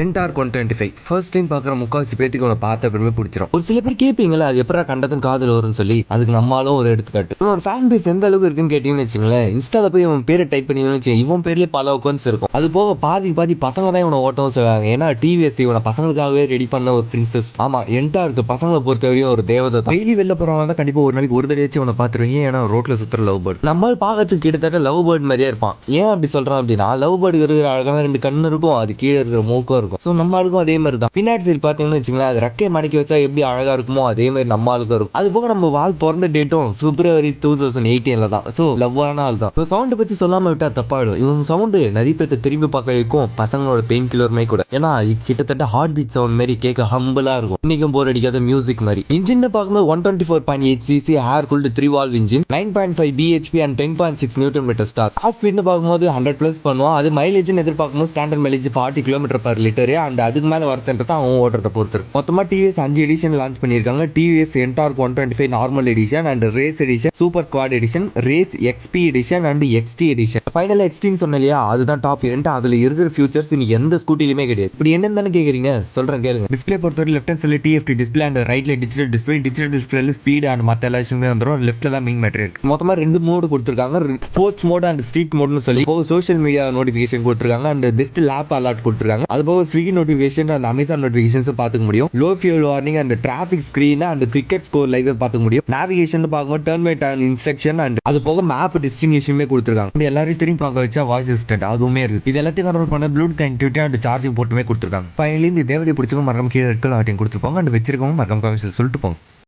Ntorq 125 first time பார்க்குற முக்கால்வாசி பேத்துக்கு உன்னை பார்த்த அப்புறமே பிடிச்சிரும். ஒரு சில பேர் கேட்பீங்களா அது எப்படா கண்டதும் காதல் வரும்னு சொல்லி, அதுக்கு நம்மளும் ஒரு எடுத்துக்காட்டு. இவனோட ஃபேன் பேஸ் எந்த அளவுக்கு இருக்குன்னு கேட்டீங்கன்னு வச்சுங்களேன், இன்ஸ்டால போய் இவன் பேரை டைப் பண்ணீங்கன்னு வச்சு இவன் பேர்லேயே பல அக்கௌண்ட்ஸ் இருக்கும். அது போக பாதி பசங்க தான் இவனை ஓட்டவும் செய்வாங்க. ஏன்னா டிவிஎஸ் இவனை பசங்களுக்காகவே ரெடி பண்ண ஒரு பிரின்சஸ். ஆமா, என்டார்க் பசங்களை பொறுத்தவரையும் ஒரு தேவதை. டெய்லி வெளில போறவங்க தான் கண்டிப்பா ஒரு நாளைக்கு ஒரு தடவையாச்சும் அவனை பார்த்துருவீங்க. ஏன்னா ரோட்ல சுத்துற லவ் பேர்ட். நம்ம பார்க்கறதுக்கு கிட்டத்தட்ட லவ் பேர்ட் மாதிரியே இருப்பான். ஏன் அப்படி சொல்றான் அப்படின்னா, லவ் பேர்டு இருக்கிற அழகான 2 கண்ணு இருக்கும், அது கீழே இருக்கிற மூக்கும் இருக்கும். ஸோ நம்ம ஆளுக்கும் அதே மாதிரி தான். பின்னாடி சைடு பார்த்தீங்கன்னு வச்சுங்களேன், அது ரெக்கையை மடக்கி வச்சா எப்படி அழகா இருக்குமோ அதே மாதிரி நம்ம ஆளுக்கும் இருக்கும். அது போக நம்ம வால் பிறந்த டேட்டும் February 2018 தான். ஸோ லவ்வான ஆள் தான். சவுண்டை பத்தி சொல்லாம விட்டா தப்பாயிடும். இவங்க சவுண்டு நிறைய பேர்த்த திரும்பி பார்க்க வைக்கும், பசங்களோட பெயின் கில்லருமே கூட. ஏன்னா கிட்டத்தட்ட ஹார்ட் பீட் சவுண்ட் மாதிரி கேட்க ஹம்பிளா இருக்கும். இன்னைக்கும் போர் அடிக்காத மியூசிக் மாதிரி. இன்ஜின் பார்க்கும்போது 124.8 cc air cooled 3 valve engine, 9.5 bhp and 10.6 newton metre torque. Top ஸ்பீட்னு பார்க்கும்போது 100+ பண்ணுவோம். அது மைலேஜ்னு எதிர்பார்க்கும்போது ஸ்டாண்டர்ட் மைலேஜ் 40 km/லிட்டர். அண்ட் அதுக்கு மேல வரதுன்றத அவன் ஓடுறத பொறுத்து. மொத்தமா டிவிஎஸ் 5 எடிஷன் லான்ச் பண்ணியிருக்காங்க. TVS Ntorq 125 normal edition and race edition, super squad edition, race XP edition and XT edition. Final எக்ஸ்டின்னு சொன்ன இல்லையா, அதுதான் டாப் எண்ட். அதுல இருக்கிற ஃபியூச்சர்ஸ் நீ எந்த ஸ்கூட்டிலுமே கிடையாது. இப்படி என்னன்னு கேக்குறீங்க, சொல்றேன் கேளுங்க. டிஸ்பிளே பொறுத்தவரை லெஃப்ட் ஹேண்ட் சைடுல டிஎஃப்டி டிஸ்பிளே அண்ட் ரைட்ல டிஜிட்டல் டிஸ்பிளேல ஸ்பீட் அண்ட் மற்ற எல்லா விஷயமே வந்துடும். லெஃப்ட்ல தான் மெயின் மேட்டர் இருக்கு. மொத்தமா 2 மோடு கொடுத்துருக்காங்க, ஸ்போர்ட்ஸ் மோட் அண்ட் ஸ்ட்ரீட் மோட்னு சொல்லி. போக சோஷியல் மீடியா நோட்டிஃபிகேஷன் கொடுத்துருக்காங்க அண்ட் பெஸ்ட் லேப் அலர்ட் கொடுத்துருக்காங்க. அது போக Swiggy notification and Amazon notifications பார்த்துக்க முடியும். Low fuel warning and traffic screen and cricket score live பார்த்துக்க முடியும். நேவிகேஷன் பார்க்கும்போது turn by turn instruction and அது போக மேப் டெஸ்டினேஷனுமே கொடுத்துருக்காங்க. எல்லாரும் திரும்பி பார்க்க வச்சா வாய்ஸ் அசிஸ்டன்ட் அதுவுமே இருக்கு. இது எல்லாத்தையும் கண்ட்ரோல் பண்ண ப்ளூடூத் கனெக்டிவிட்டி அண்ட் சார்ஜிங் போர்ட்டுமே கொடுத்துருக்காங்க. ஃபைனலி இந்த தேவதை பிடிச்சவங்க மறக்காம கீழே ரெட் கலர் ஆட்டிங் கொடுத்துருப்பாங்க அண்ட் வச்சிருக்கவங்க மறக்காம சொல்லிட்டு போங்க.